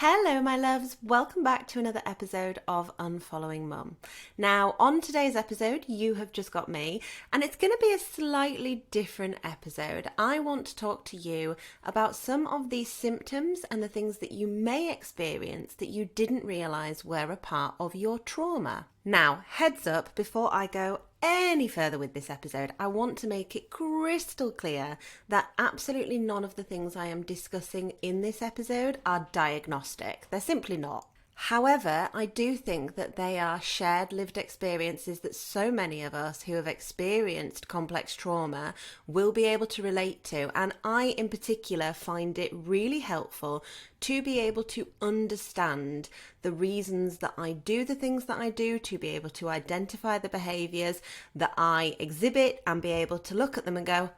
Hello, my loves. Welcome back to another episode of Unfollowing Mum. Now, on today's episode, you have just got me, and it's going to be a slightly different episode. I want to talk to you about some of these symptoms and the things that you may experience that you didn't realise were a part of your trauma. Now, heads up, before I go any further with this episode, I want to make it crystal clear that absolutely none of the things I am discussing in this episode are diagnostic. They're simply not. However, I do think that they are shared lived experiences that so many of us who have experienced complex trauma will be able to relate to. And I, in particular, find it really helpful to be able to understand the reasons that I do the things that I do, to be able to identify the behaviours that I exhibit and be able to look at them and go,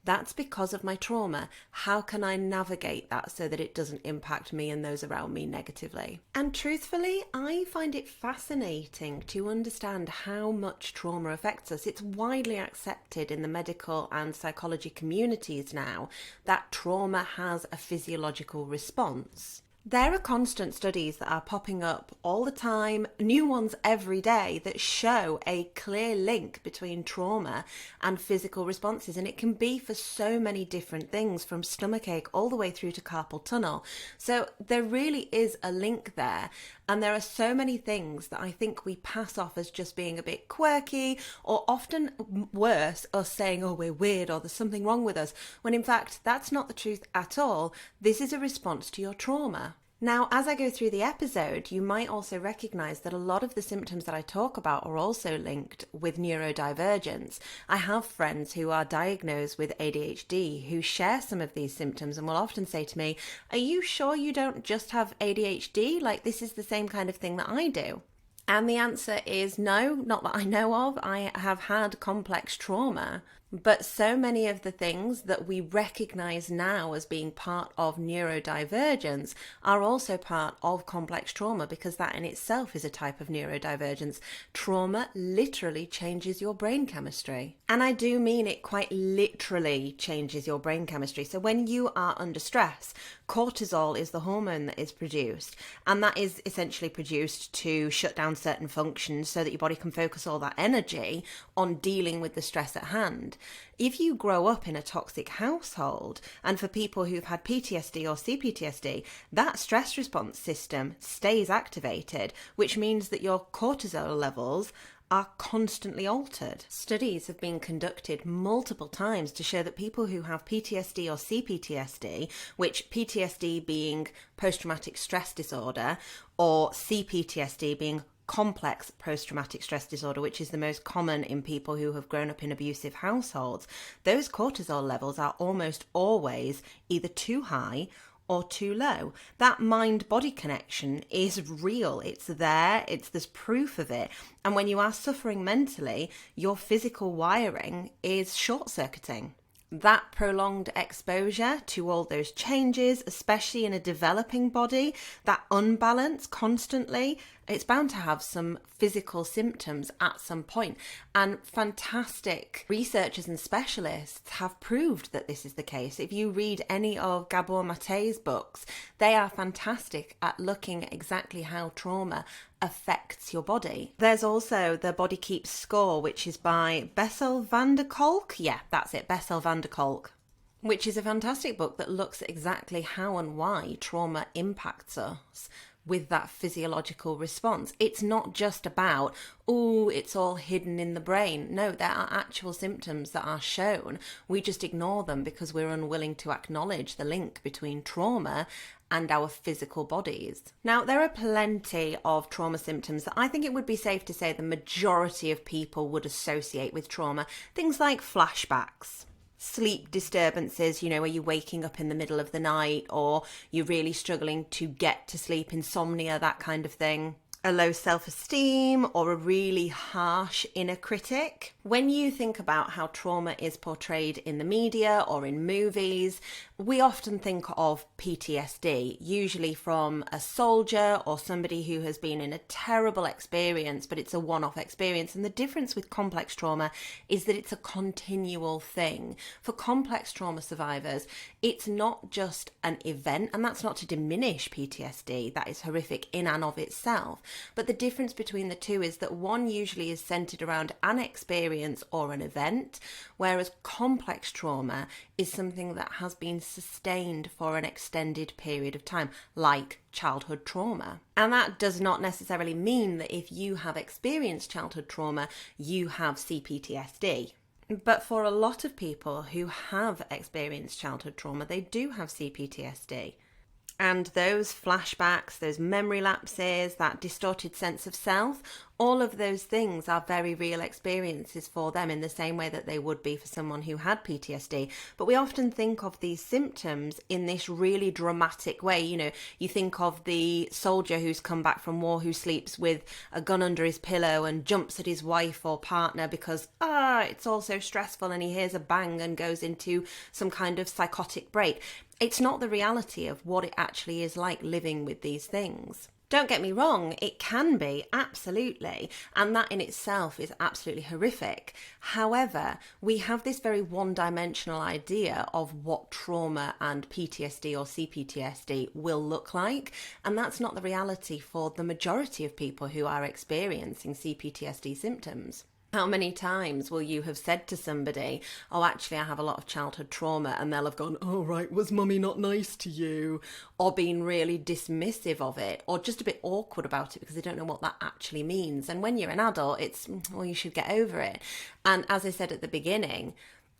that's because of my trauma. How can I navigate that so that it doesn't impact me and those around me negatively? And truthfully, I find it fascinating to understand how much trauma affects us. It's widely accepted in the medical and psychology communities now that trauma has a physiological response. There are constant studies that are popping up all the time, new ones every day, that show a clear link between trauma and physical responses. And it can be for so many different things, from stomachache all the way through to carpal tunnel. So there really is a link there. And there are so many things that I think we pass off as just being a bit quirky, or often worse, us saying, oh, we're weird, or there's something wrong with us, when in fact, that's not the truth at all. This is a response to your trauma. Now, as I go through the episode, you might also recognise that a lot of the symptoms that I talk about are also linked with neurodivergence. I have friends who are diagnosed with ADHD who share some of these symptoms and will often say to me, are you sure you don't just have ADHD? Like, this is the same kind of thing that I do. And the answer is no, not that I know of. I have had complex trauma. But so many of the things that we recognise now as being part of neurodivergence are also part of complex trauma, because that in itself is a type of neurodivergence. Trauma literally changes your brain chemistry. And I do mean it quite literally changes your brain chemistry. So when you are under stress, cortisol is the hormone that is produced, and that is essentially produced to shut down certain functions so that your body can focus all that energy on dealing with the stress at hand. If you grow up in a toxic household, and for people who've had PTSD or C-PTSD, that stress response system stays activated, which means that your cortisol levels are constantly altered. Studies have been conducted multiple times to show that people who have PTSD or C-PTSD, which PTSD being post-traumatic stress disorder, or C-PTSD being complex post-traumatic stress disorder, which is the most common in people who have grown up in abusive households, those cortisol levels are almost always either too high or too low. That mind-body connection is real. It's there. There's proof of it. And when you are suffering mentally, your physical wiring is short-circuiting. That prolonged exposure to all those changes, especially in a developing body, that unbalance constantly, it's bound to have some physical symptoms at some point. And fantastic researchers and specialists have proved that this is the case. If you read any of Gabor Mate's books, they are fantastic at looking at exactly how trauma affects your body. There's also The Body Keeps Score, which is by Bessel van der Kolk. Yeah, that's it, Bessel van der Kolk. Which is a fantastic book that looks at exactly how and why trauma impacts us with that physiological response. It's not just about, it's all hidden in the brain. No, there are actual symptoms that are shown. We just ignore them because we're unwilling to acknowledge the link between trauma and our physical bodies. Now, there are plenty of trauma symptoms that I think it would be safe to say the majority of people would associate with trauma. Things like flashbacks, sleep disturbances, where you're waking up in the middle of the night, or you're really struggling to get to sleep, insomnia, that kind of thing. a low self-esteem, or a really harsh inner critic. When you think about how trauma is portrayed in the media or in movies, we often think of PTSD, usually from a soldier or somebody who has been in a terrible experience, but it's a one-off experience. And the difference with complex trauma is that it's a continual thing. For complex trauma survivors, it's not just an event, and that's not to diminish PTSD, that is horrific in and of itself. But the difference between the two is that one usually is centered around an experience or an event, whereas complex trauma is something that has been sustained for an extended period of time, like childhood trauma. And that does not necessarily mean that if you have experienced childhood trauma, you have C-PTSD. But for a lot of people who have experienced childhood trauma, they do have C-PTSD. And those flashbacks, those memory lapses, that distorted sense of self, all of those things are very real experiences for them in the same way that they would be for someone who had PTSD. But we often think of these symptoms in this really dramatic way. You know, you think of the soldier who's come back from war who sleeps with a gun under his pillow and jumps at his wife or partner because, it's all so stressful, and he hears a bang and goes into some kind of psychotic break. It's not the reality of what it actually is like living with these things. Don't get me wrong, it can be, absolutely, and that in itself is absolutely horrific. However, we have this very one-dimensional idea of what trauma and PTSD or C-PTSD will look like, and that's not the reality for the majority of people who are experiencing C-PTSD symptoms. How many times will you have said to somebody, oh, actually, I have a lot of childhood trauma, and they'll have gone, oh, right, was mummy not nice to you? Or been really dismissive of it, or just a bit awkward about it because they don't know what that actually means. And when you're an adult, it's, well, you should get over it. And as I said at the beginning,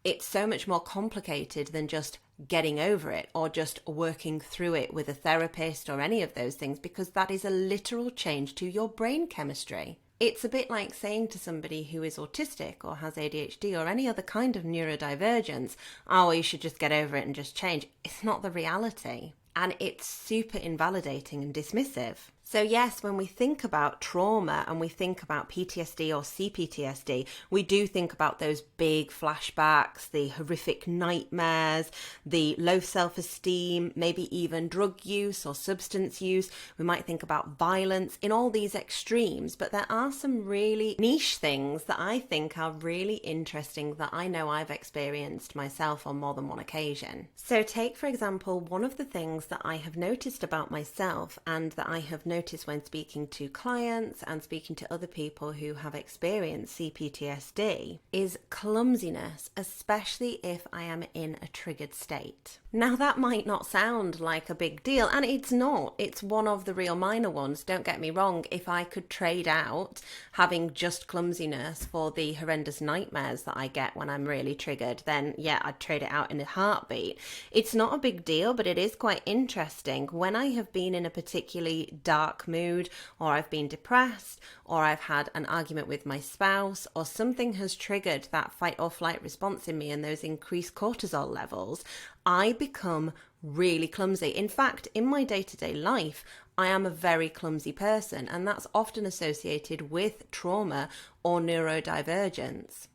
it's so much more complicated than just getting over it or just working through it with a therapist or any of those things, because that is a literal change to your brain chemistry. It's a bit like saying to somebody who is autistic or has ADHD or any other kind of neurodivergence, oh, well, you should just get over it and just change. It's not the reality. And it's super invalidating and dismissive. So yes, when we think about trauma and we think about PTSD or C-PTSD, we do think about those big flashbacks, the horrific nightmares, the low self-esteem, maybe even drug use or substance use. We might think about violence in all these extremes, but there are some really niche things that I think are really interesting that I know I've experienced myself on more than one occasion. So take, for example, one of the things that I have noticed about myself and that I have noticed when speaking to clients and speaking to other people who have experienced C-PTSD is clumsiness, especially if I am in a triggered state. Now that might not sound like a big deal, and it's not. It's one of the real minor ones, don't get me wrong. If I could trade out having just clumsiness for the horrendous nightmares that I get when I'm really triggered, then yeah, I'd trade it out in a heartbeat. It's not a big deal, but it is quite interesting. When I have been in a particularly dark mood, or I've been depressed, or I've had an argument with my spouse, or something has triggered that fight or flight response in me and those increased cortisol levels, I become really clumsy. In fact, in my day-to-day life, I am a very clumsy person, and that's often associated with trauma or neurodivergence.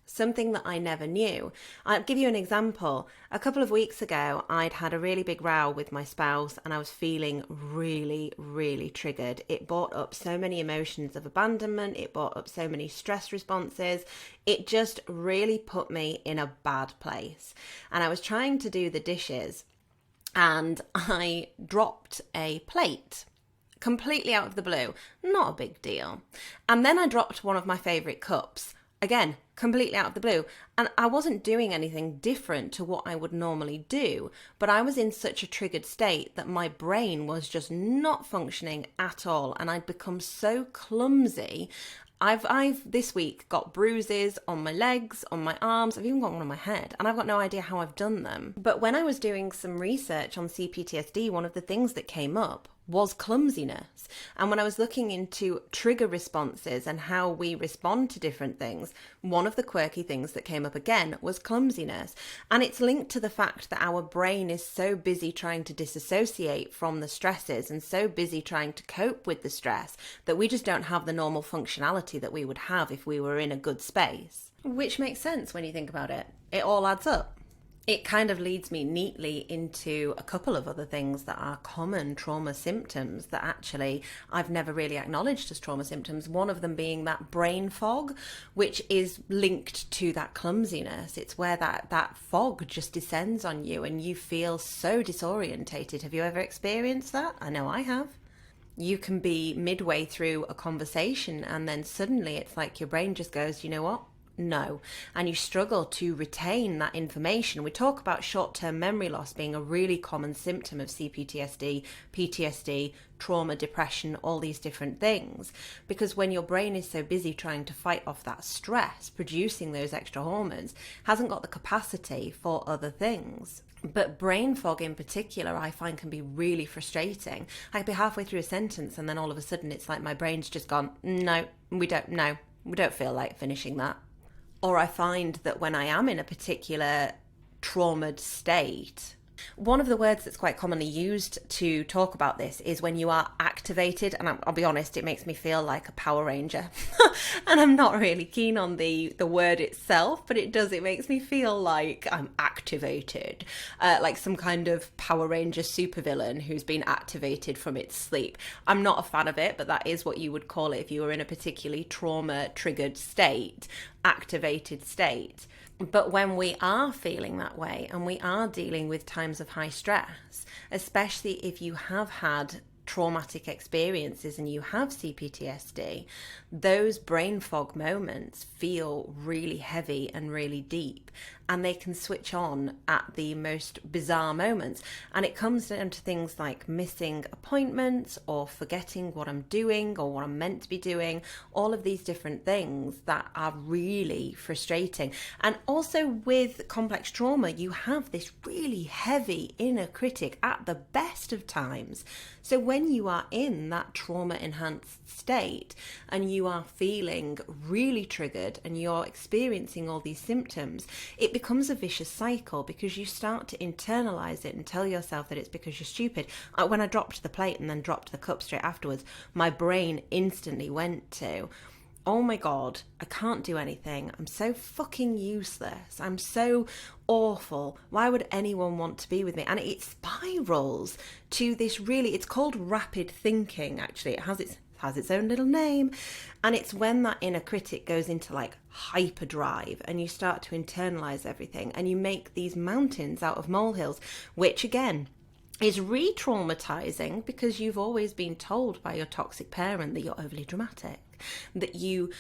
Something that I never knew. I'll give you an example. A couple of weeks ago, I'd had a really big row with my spouse and I was feeling really, really triggered. It brought up so many emotions of abandonment. It brought up so many stress responses. It just really put me in a bad place. And I was trying to do the dishes and I dropped a plate completely out of the blue. Not a big deal. And then I dropped one of my favourite cups. Again, completely out of the blue. And I wasn't doing anything different to what I would normally do, but I was in such a triggered state that my brain was just not functioning at all. And I'd become so clumsy. I've this week got bruises on my legs, on my arms. I've even got one on my head, and I've got no idea how I've done them. But when I was doing some research on C-PTSD, one of the things that came up was clumsiness. And when I was looking into trigger responses and how we respond to different things, one of the quirky things that came up again was clumsiness. And it's linked to the fact that our brain is so busy trying to disassociate from the stresses and so busy trying to cope with the stress that we just don't have the normal functionality that we would have if we were in a good space. Which makes sense when you think about it. It all adds up. It kind of leads me neatly into a couple of other things that are common trauma symptoms that actually I've never really acknowledged as trauma symptoms. One of them being that brain fog, which is linked to that clumsiness. It's where that fog just descends on you and you feel so disorientated. Have you ever experienced that? I know I have. You can be midway through a conversation and then suddenly it's like your brain just goes, you know what? No. And you struggle to retain that information. We talk about short-term memory loss being a really common symptom of C-PTSD, PTSD, trauma, depression, all these different things. Because when your brain is so busy trying to fight off that stress, producing those extra hormones, hasn't got the capacity for other things. But brain fog in particular, I find can be really frustrating. I could be halfway through a sentence and then all of a sudden it's like my brain's just gone, no, we don't feel like finishing that. Or I find that when I am in a particular traumatized state, one of the words that's quite commonly used to talk about this is when you are activated. And I'll be honest, it makes me feel like a Power Ranger. And I'm not really keen on the word itself, but it makes me feel like I'm activated. Like some kind of Power Ranger supervillain who's been activated from its sleep. I'm not a fan of it, but that is what you would call it if you were in a particularly trauma-triggered state, activated state. But when we are feeling that way and we are dealing with times of high stress, especially if you have had traumatic experiences and you have CPTSD, those brain fog moments feel really heavy and really deep, and they can switch on at the most bizarre moments. And it comes down to things like missing appointments or forgetting what I'm doing or what I'm meant to be doing, all of these different things that are really frustrating. And also with complex trauma, you have this really heavy inner critic at the best of times. So when you are in that trauma-enhanced state and you are feeling really triggered and you're experiencing all these symptoms, it becomes a vicious cycle because you start to internalize it and tell yourself that it's because you're stupid. When I dropped the plate and then dropped the cup straight afterwards, my brain instantly went to, oh my God, I can't do anything. I'm so fucking useless. I'm so awful. Why would anyone want to be with me? And it spirals to this really, it's called rapid thinking, actually. It has its own little name. And it's when that inner critic goes into like hyperdrive and you start to internalize everything and you make these mountains out of molehills, which again is re-traumatizing because you've always been told by your toxic parent that you're overly dramatic, that you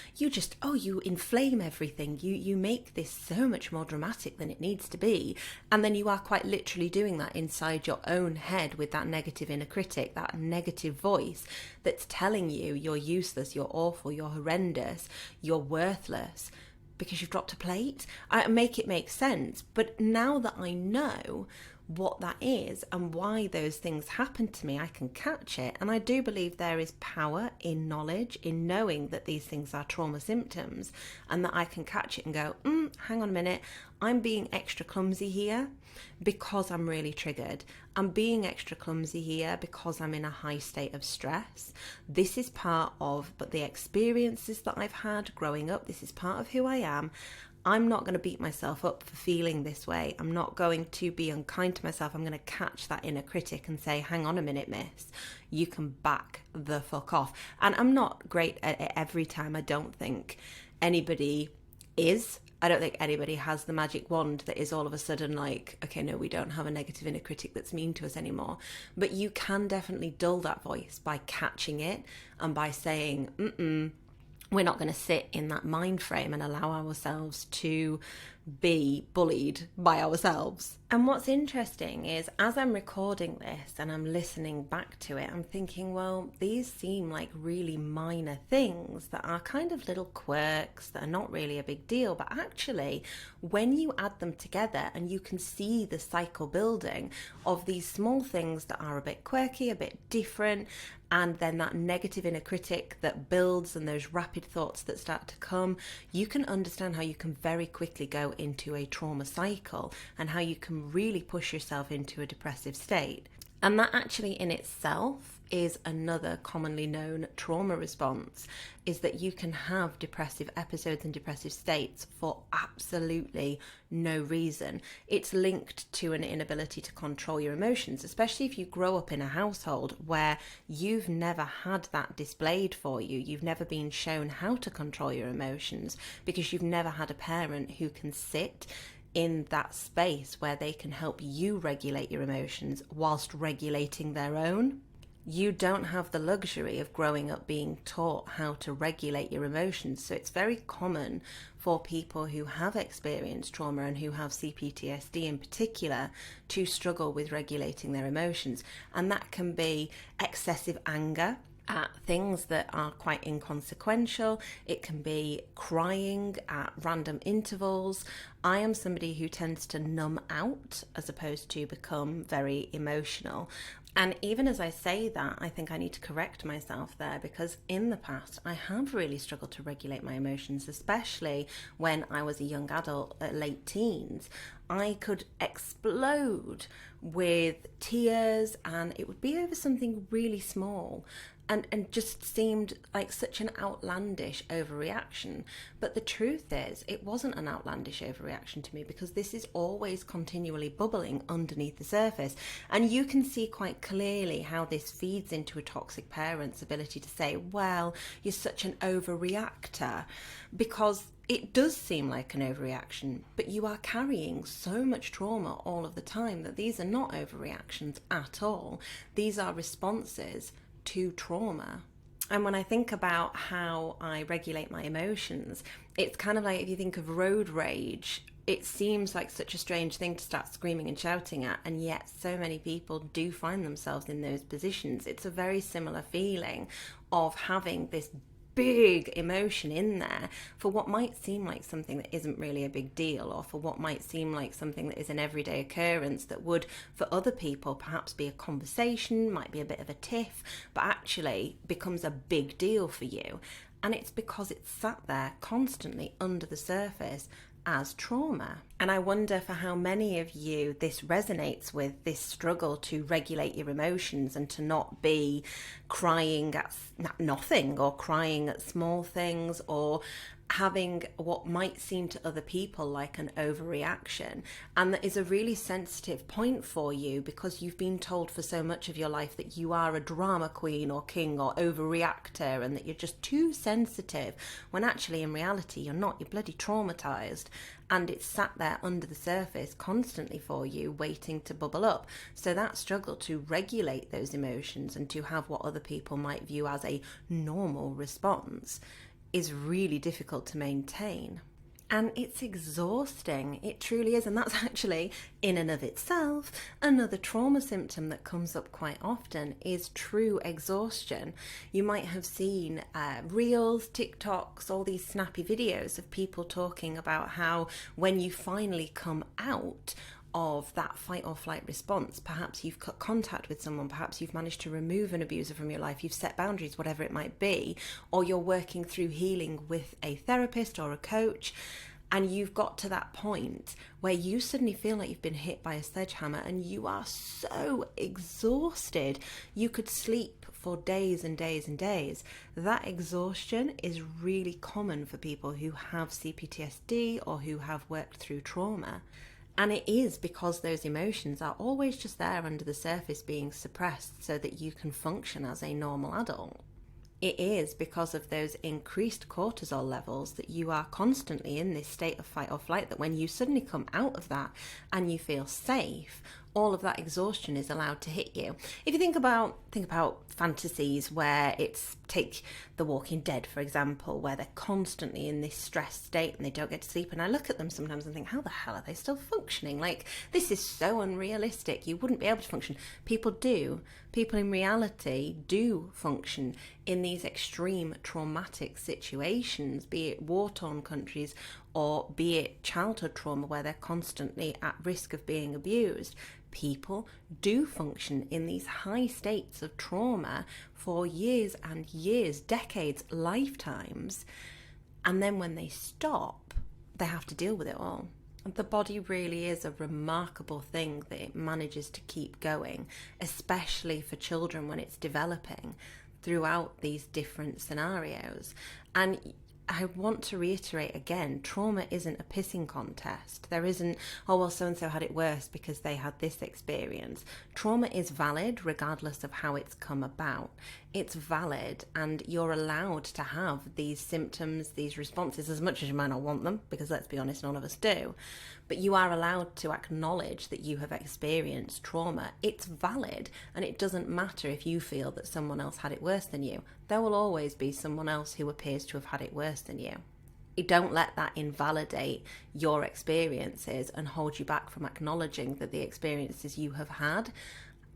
inflame everything, you make this so much more dramatic than it needs to be, and then you are quite literally doing that inside your own head with that negative inner critic, that negative voice that's telling you you're useless, you're awful, you're horrendous, you're worthless because you've dropped a plate. I make it make sense, but now that I know what that is and why those things happen to me, I can catch it. And I do believe there is power in knowledge, in knowing that these things are trauma symptoms, and that I can catch it and go, hang on a minute, I'm being extra clumsy here because I'm really triggered. I'm being extra clumsy here because I'm in a high state of stress. This is part of, but the experiences that I've had growing up, this is part of who I am. I'm not going to beat myself up for feeling this way. I'm not going to be unkind to myself. I'm going to catch that inner critic and say, hang on a minute, miss, you can back the fuck off. And I'm not great at it every time. I don't think anybody is. I don't think anybody has the magic wand that is all of a sudden like, okay, no, we don't have a negative inner critic that's mean to us anymore. But you can definitely dull that voice by catching it and by saying, we're not going to sit in that mind frame and allow ourselves to be bullied by ourselves. And what's interesting is, as I'm recording this and I'm listening back to it, I'm thinking, well, these seem like really minor things that are kind of little quirks that are not really a big deal. But actually, when you add them together and you can see the cycle building of these small things that are a bit quirky, a bit different, and then that negative inner critic that builds and those rapid thoughts that start to come, you can understand how you can very quickly go into a trauma cycle and how you can really push yourself into a depressive state. And that actually in itself is another commonly known trauma response, is that you can have depressive episodes and depressive states for absolutely no reason. It's linked to an inability to control your emotions, especially if you grow up in a household where you've never had that displayed for you. You've never been shown how to control your emotions because you've never had a parent who can sit in that space where they can help you regulate your emotions whilst regulating their own. You don't have the luxury of growing up being taught how to regulate your emotions. So it's very common for people who have experienced trauma and who have C-PTSD in particular to struggle with regulating their emotions. And that can be excessive anger at things that are quite inconsequential. It can be crying at random intervals. I am somebody who tends to numb out as opposed to become very emotional. And even as I say that, I think I need to correct myself there, because in the past I have really struggled to regulate my emotions, especially when I was a young adult at late teens. I could explode with tears and it would be over something really small. And just seemed like such an outlandish overreaction. But the truth is, it wasn't an outlandish overreaction to me, because this is always continually bubbling underneath the surface. And you can see quite clearly how this feeds into a toxic parent's ability to say, well, you're such an overreactor, because it does seem like an overreaction, but you are carrying so much trauma all of the time that these are not overreactions at all. These are responses to trauma. And when I think about how I regulate my emotions, it's kind of like if you think of road rage, it seems like such a strange thing to start screaming and shouting at, and yet so many people do find themselves in those positions. It's a very similar feeling of having this big emotion in there for what might seem like something that isn't really a big deal, or for what might seem like something that is an everyday occurrence that would for other people perhaps be a conversation, might be a bit of a tiff, but actually becomes a big deal for you. And it's because it's sat there constantly under the surface as trauma. And I wonder for how many of you this resonates with, this struggle to regulate your emotions and to not be crying at nothing, or crying at small things, or having what might seem to other people like an overreaction. And that is a really sensitive point for you, because you've been told for so much of your life that you are a drama queen or king or overreactor, and that you're just too sensitive, when actually in reality you're not. You're bloody traumatized, and it's sat there under the surface constantly for you, waiting to bubble up. So that struggle to regulate those emotions and to have what other people might view as a normal response is really difficult to maintain. And it's exhausting. It truly is. And that's actually, in and of itself, another trauma symptom that comes up quite often is true exhaustion. You might have seen reels, TikToks, all these snappy videos of people talking about how when you finally come out of that fight or flight response, perhaps you've cut contact with someone, perhaps you've managed to remove an abuser from your life, you've set boundaries, whatever it might be, or you're working through healing with a therapist or a coach, and you've got to that point where you suddenly feel like you've been hit by a sledgehammer and you are so exhausted you could sleep for days and days and days. That exhaustion is really common for people who have CPTSD or who have worked through trauma. And it is because those emotions are always just there under the surface, being suppressed so that you can function as a normal adult. It is because of those increased cortisol levels that you are constantly in this state of fight or flight, that when you suddenly come out of that and you feel safe, all of that exhaustion is allowed to hit you. If you think about fantasies where it's, take The Walking Dead, for example, where they're constantly in this stressed state and they don't get to sleep. And I look at them sometimes and think, how the hell are they still functioning? Like, this is so unrealistic. You wouldn't be able to function. People do. People in reality do function in these extreme traumatic situations, be it war-torn countries or be it childhood trauma where they're constantly at risk of being abused. People do function in these high states of trauma for years and years, decades, lifetimes. And then when they stop, they have to deal with it all. The body really is a remarkable thing that it manages to keep going, especially for children when it's developing throughout these different scenarios. And I want to reiterate again, trauma isn't a pissing contest. There isn't, oh, well, so-and-so had it worse because they had this experience. Trauma is valid regardless of how it's come about. It's valid, and you're allowed to have these symptoms, these responses, as much as you might not want them, because let's be honest, none of us do. But you are allowed to acknowledge that you have experienced trauma. It's valid, and it doesn't matter if you feel that someone else had it worse than you. There will always be someone else who appears to have had it worse than you. Don't let that invalidate your experiences and hold you back from acknowledging that the experiences you have had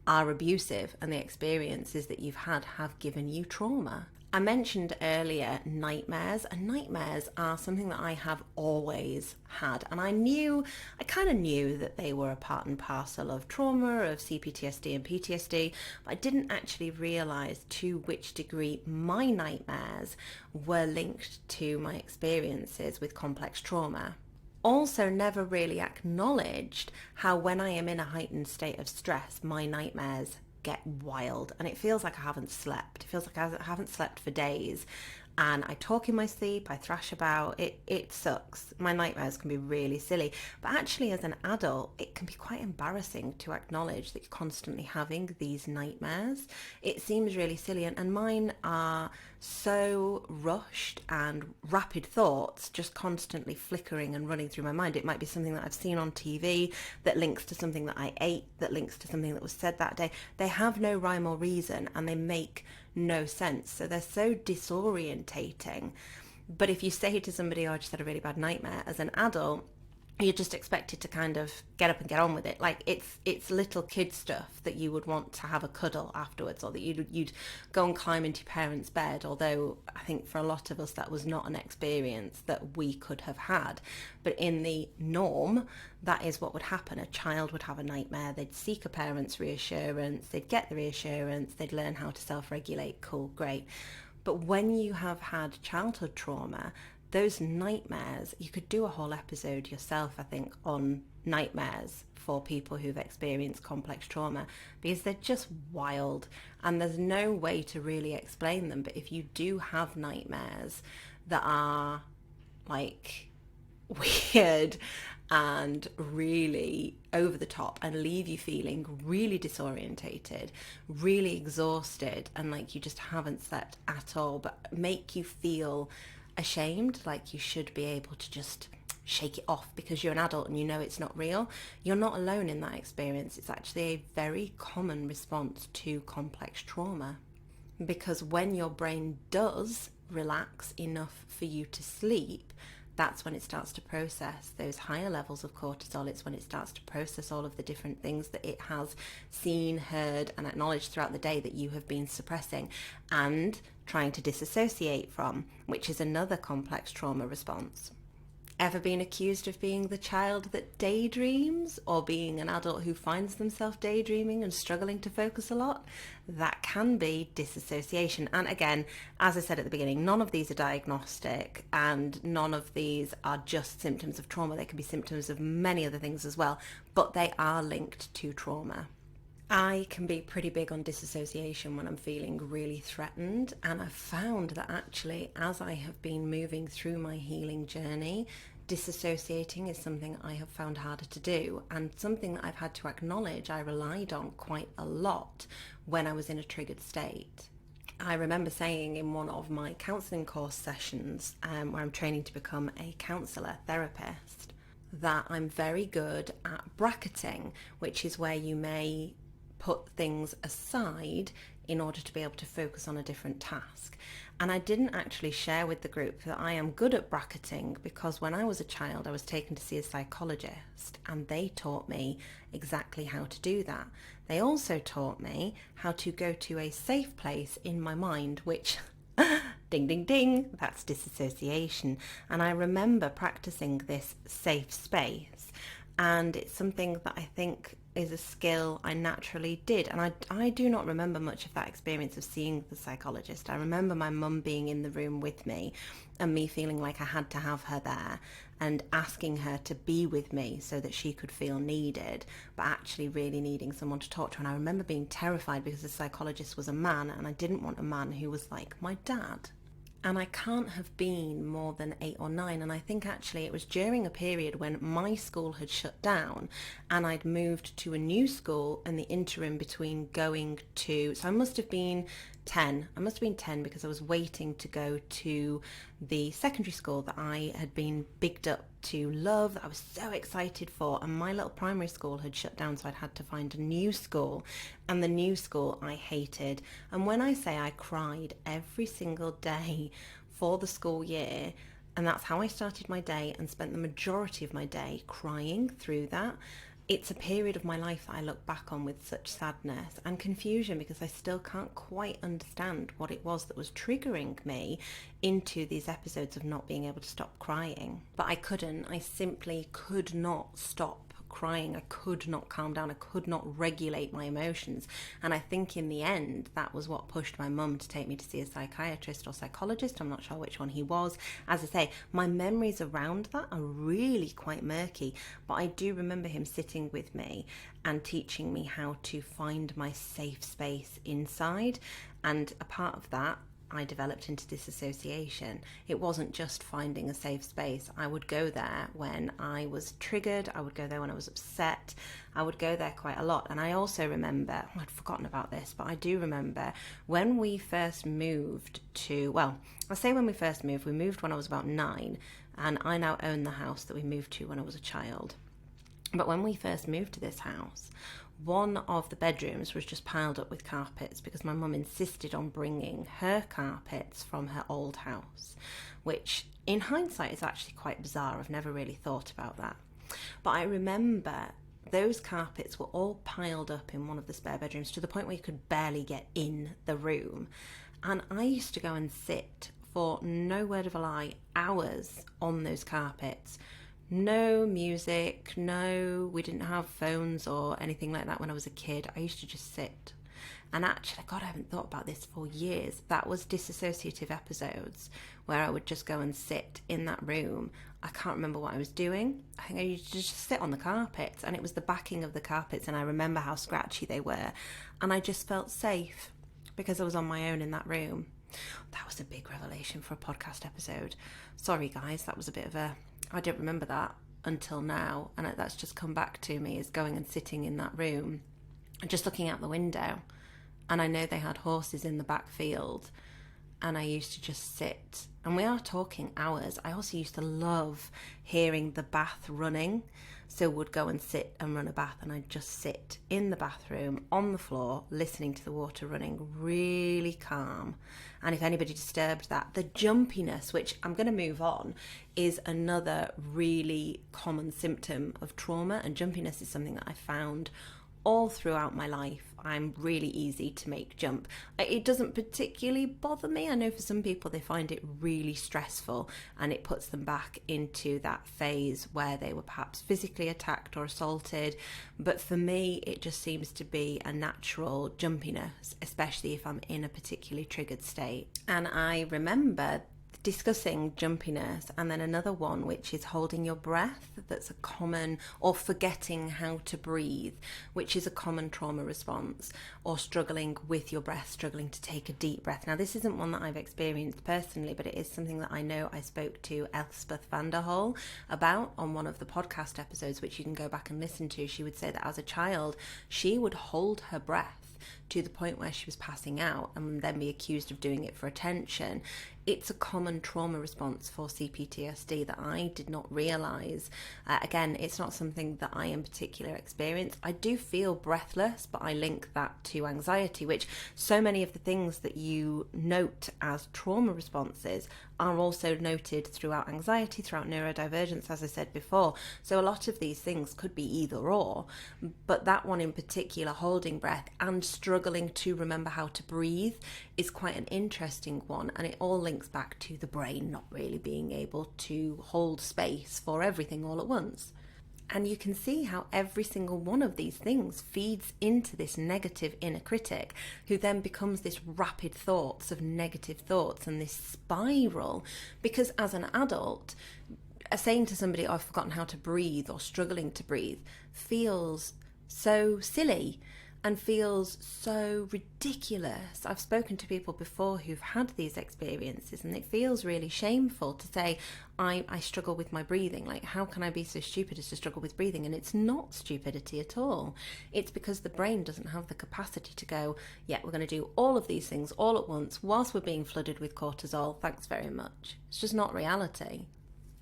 are abusive and the experiences that you've had have given you trauma. I mentioned earlier nightmares, and nightmares are something that I have always had, and I kind of knew that they were a part and parcel of trauma, of C-PTSD and PTSD, but I didn't actually realise to which degree my nightmares were linked to my experiences with complex trauma. Also never really acknowledged how when I am in a heightened state of stress, my nightmares get wild and it feels like I haven't slept. It feels like I haven't slept for days, and I talk in my sleep, I thrash about. It sucks. My nightmares can be really silly, but actually as an adult it can be quite embarrassing to acknowledge that you're constantly having these nightmares. It seems really silly, and mine are so rushed and rapid thoughts just constantly flickering and running through my mind. It might be something that I've seen on TV that links to something that I ate, that links to something that was said that day. They have no rhyme or reason and they make no sense, so they're so disorientating. But if you say to somebody, oh, I just had a really bad nightmare, as an adult you're just expected to kind of get up and get on with it. Like it's little kid stuff that you would want to have a cuddle afterwards, or that you'd go and climb into your parents' bed, although I think for a lot of us that was not an experience that we could have had. But in the norm, that is what would happen. A child would have a nightmare, they'd seek a parent's reassurance, they'd get the reassurance, they'd learn how to self-regulate. Cool, great. But when you have had childhood trauma, those nightmares, you could do a whole episode yourself, I think, on nightmares for people who've experienced complex trauma, because they're just wild and there's no way to really explain them. But if you do have nightmares that are like weird and really over the top and leave you feeling really disorientated, really exhausted, and like you just haven't slept at all, but make you feel ashamed, like you should be able to just shake it off because you're an adult and you know it's not real, you're not alone in that experience. It's actually a very common response to complex trauma, because when your brain does relax enough for you to sleep, that's when it starts to process those higher levels of cortisol. It's when it starts to process all of the different things that it has seen, heard, and acknowledged throughout the day that you have been suppressing and trying to disassociate from, which is another complex trauma response. Ever been accused of being the child that daydreams, or being an adult who finds themselves daydreaming and struggling to focus a lot? That can be disassociation. And again, as I said at the beginning, none of these are diagnostic and none of these are just symptoms of trauma. They can be symptoms of many other things as well, but they are linked to trauma. I can be pretty big on disassociation when I'm feeling really threatened, and I've found that actually as I have been moving through my healing journey, disassociating is something I have found harder to do, and something that I've had to acknowledge I relied on quite a lot when I was in a triggered state. I remember saying in one of my counselling course sessions, where I'm training to become a counsellor, therapist, that I'm very good at bracketing, which is where you may put things aside in order to be able to focus on a different task. And I didn't actually share with the group that I am good at bracketing because when I was a child, I was taken to see a psychologist and they taught me exactly how to do that. They also taught me how to go to a safe place in my mind, which ding, ding, ding, that's disassociation. And I remember practicing this safe space, and it's something that I think is a skill I naturally did. And I do not remember much of that experience of seeing the psychologist. I remember my mum being in the room with me and me feeling like I had to have her there and asking her to be with me so that she could feel needed, but actually really needing someone to talk to. And I remember being terrified because the psychologist was a man and I didn't want a man who was like my dad. And I can't have been more than 8 or 9. And I think actually it was during a period when my school had shut down and I'd moved to a new school in the interim between going to, so I must have been 10. I must have been 10 because I was waiting to go to the secondary school that I had been bigged up to love, that I was so excited for. And my little primary school had shut down, so I'd had to find a new school. And the new school I hated. And when I say I cried every single day for the school year, and that's how I started my day and spent the majority of my day crying through that. It's a period of my life that I look back on with such sadness and confusion because I still can't quite understand what it was that was triggering me into these episodes of not being able to stop crying. But I couldn't. I simply could not stop crying. I could not calm down. I could not regulate my emotions. And I think in the end, that was what pushed my mum to take me to see a psychiatrist or psychologist. I'm not sure which one he was. As I say, my memories around that are really quite murky, but I do remember him sitting with me and teaching me how to find my safe space inside. And a part of that, I developed into disassociation. It wasn't just finding a safe space. I would go there when I was triggered. I would go there when I was upset. I would go there quite a lot. And I also remember, I'd forgotten about this, but I do remember when we first moved to, well, I'll say when we first moved, we moved when I was about 9, and I now own the house that we moved to when I was a child. But when we first moved to this house, one of the bedrooms was just piled up with carpets because my mum insisted on bringing her carpets from her old house, which in hindsight is actually quite bizarre. I've never really thought about that. But I remember those carpets were all piled up in one of the spare bedrooms to the point where you could barely get in the room. And I used to go and sit for, no word of a lie, hours on those carpets. No music, we didn't have phones or anything like that when I was a kid. I used to just sit. And actually, God, I haven't thought about this for years. That was disassociative episodes where I would just go and sit in that room. I can't remember what I was doing. I think I used to just sit on the carpets, and it was the backing of the carpets, and I remember how scratchy they were. And I just felt safe because I was on my own in that room. That was a big revelation for a podcast episode. Sorry, guys, that was a bit of a... I don't remember that until now, and that's just come back to me, is going and sitting in that room and just looking out the window. And I know they had horses in the back field, and I used to just sit, and we are talking hours. I also used to love hearing the bath running, so would go and sit and run a bath, and I'd just sit in the bathroom on the floor listening to the water running, really calm. And if anybody disturbed that, the jumpiness, which I'm going to move on, is another really common symptom of trauma. And jumpiness is something that I found all throughout my life. I'm really easy to make jump. It doesn't particularly bother me. I know for some people they find it really stressful and it puts them back into that phase where they were perhaps physically attacked or assaulted. But for me, it just seems to be a natural jumpiness, especially if I'm in a particularly triggered state. And I remember discussing jumpiness, and then another one which is holding your breath. That's a common, or forgetting how to breathe, which is a common trauma response, or struggling with your breath, struggling to take a deep breath. Now, this isn't one that I've experienced personally, but it is something that I know I spoke to Elspeth van der Hol about on one of the podcast episodes, which you can go back and listen to. She would say that as a child, she would hold her breath to the point where she was passing out and then be accused of doing it for attention. It's a common trauma response for C-PTSD that I did not realise. Again, it's not something that I in particular experience. I do feel breathless, but I link that to anxiety, which so many of the things that you note as trauma responses are also noted throughout anxiety, throughout neurodivergence, as I said before. So a lot of these things could be either or, but that one in particular, holding breath and struggling to remember how to breathe, is quite an interesting one, and it all links back to the brain not really being able to hold space for everything all at once. And you can see how every single one of these things feeds into this negative inner critic, who then becomes this rapid thoughts of negative thoughts and this spiral. Because as an adult, saying to somebody, "Oh, I've forgotten how to breathe," or struggling to breathe, feels so silly and feels so ridiculous. I've spoken to people before who've had these experiences, and it feels really shameful to say, I struggle with my breathing. Like, how can I be so stupid as to struggle with breathing? And it's not stupidity at all. It's because the brain doesn't have the capacity to go, yeah, we're going to do all of these things all at once whilst we're being flooded with cortisol. Thanks very much. It's just not reality.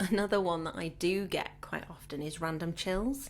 Another one that I do get quite often is random chills.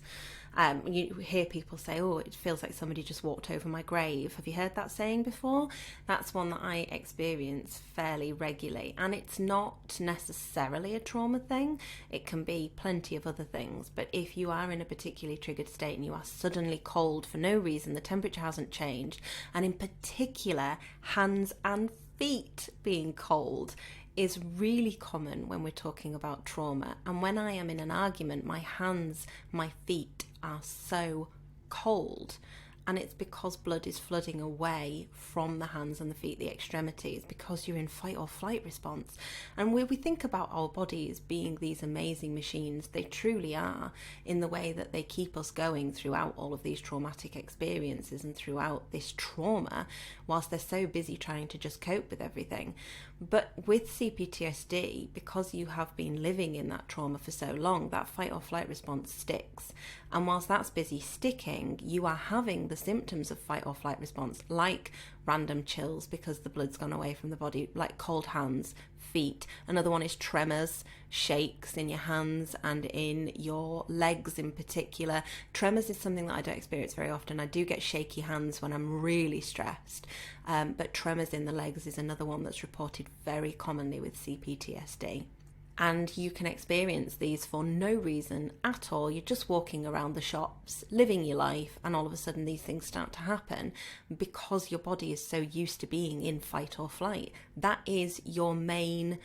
You hear people say, "Oh, it feels like somebody just walked over my grave." Have you heard that saying before? That's one that I experience fairly regularly, and it's not necessarily a trauma thing. It can be plenty of other things, but if you are in a particularly triggered state and you are suddenly cold for no reason, the temperature hasn't changed, and in particular hands and feet being cold is really common when we're talking about trauma. And when I am in an argument, my hands, my feet are so cold, and it's because blood is flooding away from the hands and the feet, the extremities, because you're in fight or flight response. And when we think about our bodies being these amazing machines, they truly are, in the way that they keep us going throughout all of these traumatic experiences and throughout this trauma, whilst they're so busy trying to just cope with everything. But with C-PTSD, because you have been living in that trauma for so long, that fight or flight response sticks. And whilst that's busy sticking, you are having the symptoms of fight or flight response, like random chills because the blood's gone away from the body, like cold hands, feet. Another one is tremors, shakes in your hands and in your legs in particular. Tremors is something that I don't experience very often. I do get shaky hands when I'm really stressed, but tremors in the legs is another one that's reported very commonly with C-PTSD. And you can experience these for no reason at all. You're just walking around the shops, living your life, and all of a sudden these things start to happen because your body is so used to being in fight or flight. That is your main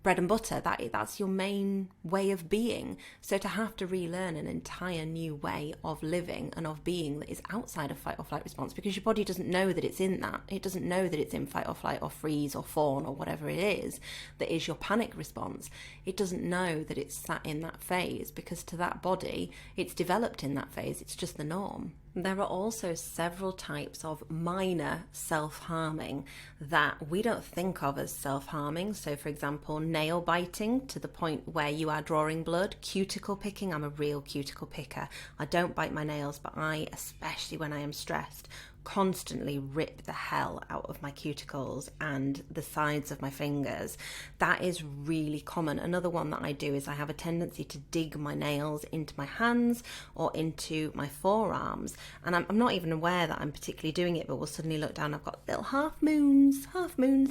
bread and butter. That's your main way of being. So to have to relearn an entire new way of living and of being that is outside of fight or flight response, because your body doesn't know that it's in that. It doesn't know that it's in fight or flight or freeze or fawn or whatever it is that is your panic response. It doesn't know that it's sat in that phase, because to that body, it's developed in that phase. It's just the norm. There are also several types of minor self-harming that we don't think of as self-harming. So, for example, nail biting to the point where you are drawing blood, cuticle picking. I'm a real cuticle picker. I don't bite my nails, but I, especially when I am stressed, constantly rip the hell out of my cuticles and the sides of my fingers. That is really common. Another one that I do is I have a tendency to dig my nails into my hands or into my forearms, and I'm not even aware that I'm particularly doing it, but we'll suddenly look down, I've got little half moons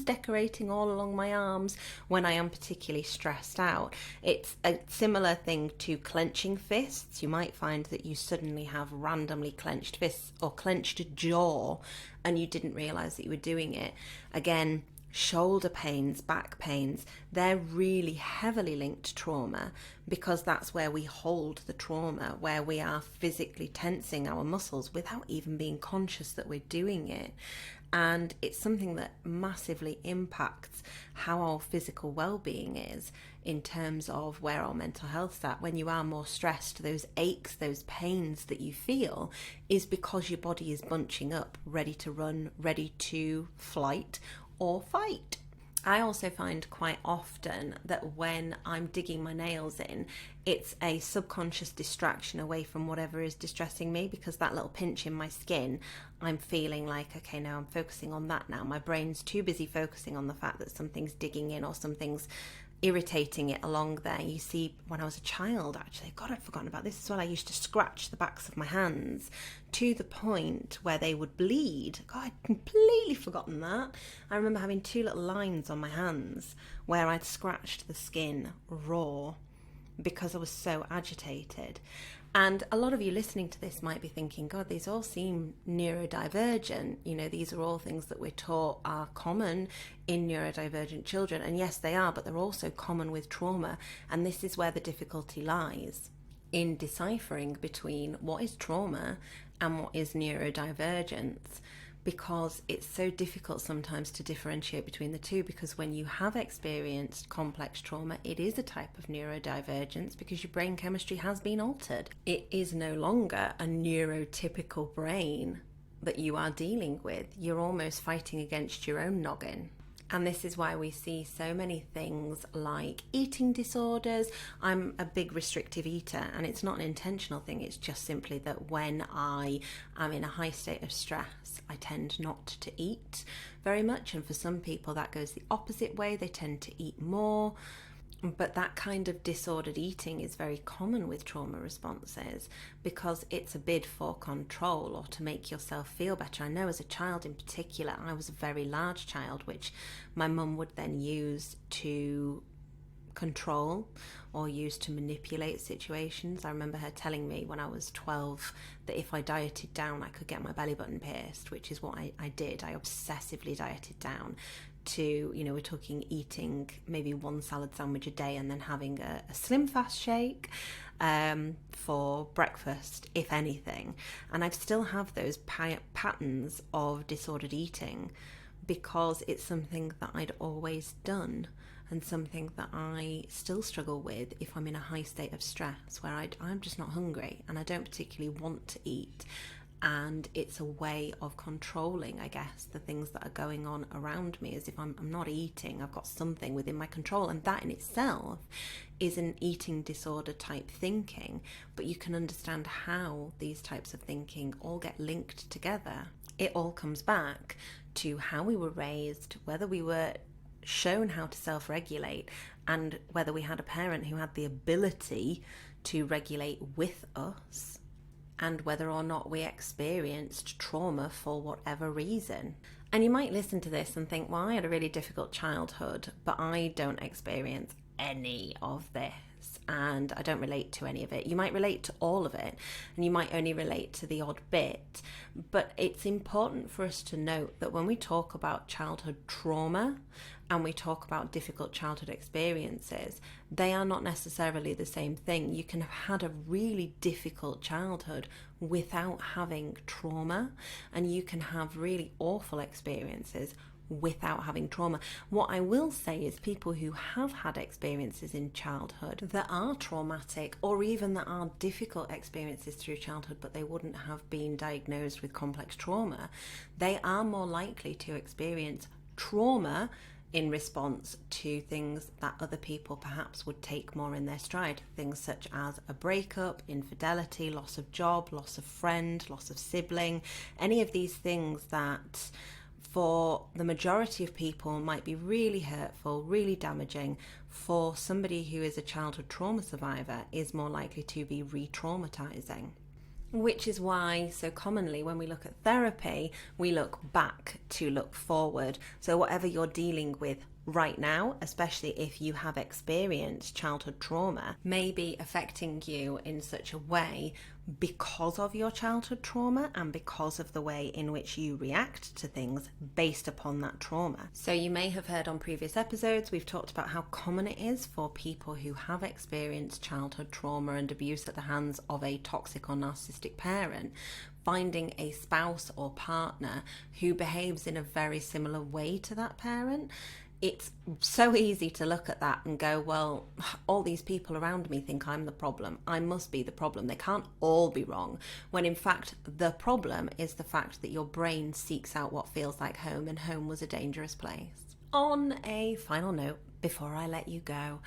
decorating all along my arms when I am particularly stressed out. It's a similar thing to clenching fists. You might find that you suddenly have randomly clenched fists or clenched jaw, and you didn't realize that you were doing it. Again, shoulder pains, back pains, they're really heavily linked to trauma, because that's where we hold the trauma, where we are physically tensing our muscles without even being conscious that we're doing it. And it's something that massively impacts how our physical well-being is in terms of where our mental health's at. When you are more stressed, those aches, those pains that you feel is because your body is bunching up, ready to run, ready to flight or fight. I also find quite often that when I'm digging my nails in, it's a subconscious distraction away from whatever is distressing me, because that little pinch in my skin, I'm feeling like, okay, now I'm focusing on that now. My brain's too busy focusing on the fact that something's digging in or something's irritating it along there. You see, when I was a child, actually, God, I'd forgotten about this as well. I used to scratch the backs of my hands to the point where they would bleed. God, I'd completely forgotten that. I remember having 2 little lines on my hands where I'd scratched the skin raw because I was so agitated. And a lot of you listening to this might be thinking, God, these all seem neurodivergent. You know, these are all things that we're taught are common in neurodivergent children. And yes, they are, but they're also common with trauma. And this is where the difficulty lies, in deciphering between what is trauma and what is neurodivergence, because it's so difficult sometimes to differentiate between the two, because when you have experienced complex trauma, it is a type of neurodivergence because your brain chemistry has been altered. It is no longer a neurotypical brain that you are dealing with. You're almost fighting against your own noggin. And this is why we see so many things like eating disorders. I'm a big restrictive eater, and it's not an intentional thing. It's just simply that when I am in a high state of stress, I tend not to eat very much. And for some people, that goes the opposite way. They tend to eat more. But that kind of disordered eating is very common with trauma responses because it's a bid for control or to make yourself feel better. I know as a child in particular, I was a very large child, which my mum would then use to control or use to manipulate situations. I remember her telling me when I was 12 that if I dieted down, I could get my belly button pierced, which is what I did. I obsessively dieted down to, you know, we're talking eating maybe 1 salad sandwich a day and then having a slim fast shake for breakfast, if anything. And I still have those patterns of disordered eating because it's something that I'd always done and something that I still struggle with if I'm in a high state of stress where I'm just not hungry and I don't particularly want to eat. And it's a way of controlling, I guess, the things that are going on around me, as if I'm not eating, I've got something within my control. And that in itself is an eating disorder type thinking. But you can understand how these types of thinking all get linked together. It all comes back to how we were raised, whether we were shown how to self-regulate, and whether we had a parent who had the ability to regulate with us, and whether or not we experienced trauma for whatever reason. And you might listen to this and think, well, I had a really difficult childhood, but I don't experience any of this and I don't relate to any of it. You might relate to all of it and you might only relate to the odd bit, but it's important for us to note that when we talk about childhood trauma and we talk about difficult childhood experiences, they are not necessarily the same thing. You can have had a really difficult childhood without having trauma, and you can have really awful experiences without having trauma. What I will say is people who have had experiences in childhood that are traumatic, or even that are difficult experiences through childhood, but they wouldn't have been diagnosed with complex trauma, they are more likely to experience trauma in response to things that other people perhaps would take more in their stride. Things such as a breakup, infidelity, loss of job, loss of friend, loss of sibling, any of these things that for the majority of people might be really hurtful, really damaging. For somebody who is a childhood trauma survivor is more likely to be re-traumatizing. Which is why so commonly when we look at therapy, we look back to look forward. So whatever you're dealing with right now, especially if you have experienced childhood trauma, may be affecting you in such a way because of your childhood trauma and because of the way in which you react to things based upon that trauma. So you may have heard on previous episodes, we've talked about how common it is for people who have experienced childhood trauma and abuse at the hands of a toxic or narcissistic parent, finding a spouse or partner who behaves in a very similar way to that parent. It's so easy to look at that and go, well, all these people around me think I'm the problem. I must be the problem. They can't all be wrong. When in fact, the problem is the fact that your brain seeks out what feels like home, and home was a dangerous place. On a final note, before I let you go,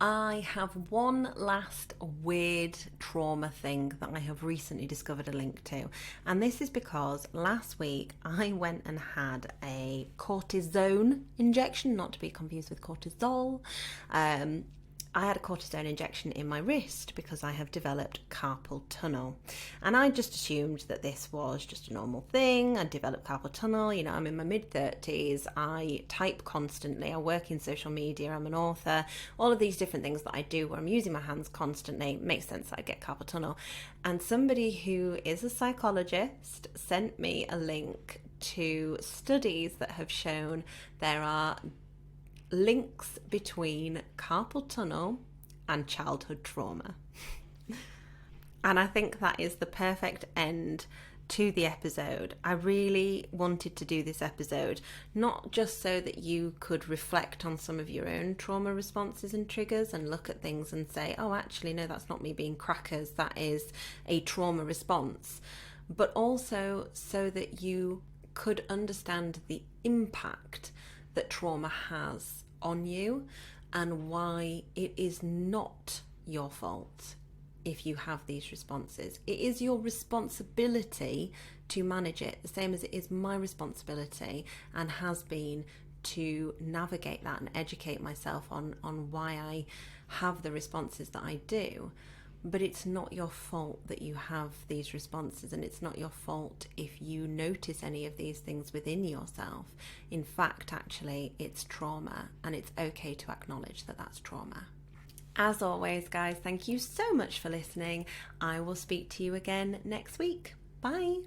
I have one last weird trauma thing that I have recently discovered a link to. And this is because last week I went and had a cortisone injection, not to be confused with cortisol. I had a cortisone injection in my wrist because I have developed carpal tunnel. And I just assumed that this was just a normal thing. I developed carpal tunnel, you know, I'm in my mid-30s, I type constantly, I work in social media, I'm an author, all of these different things that I do where I'm using my hands constantly. It makes sense that I get carpal tunnel. And somebody who is a psychologist sent me a link to studies that have shown there are links between carpal tunnel and childhood trauma. And I think that is the perfect end to the episode. I really wanted to do this episode not just so that you could reflect on some of your own trauma responses and triggers and look at things and say, oh, actually, no, that's not me being crackers, that is a trauma response, but also so that you could understand the impact that trauma has on you and why it is not your fault if you have these responses. It is your responsibility to manage it, the same as it is my responsibility and has been to navigate that and educate myself on why I have the responses that I do. But it's not your fault that you have these responses, and it's not your fault if you notice any of these things within yourself. In fact, actually, it's trauma, and it's okay to acknowledge that that's trauma. As always, guys, thank you so much for listening. I will speak to you again next week. Bye.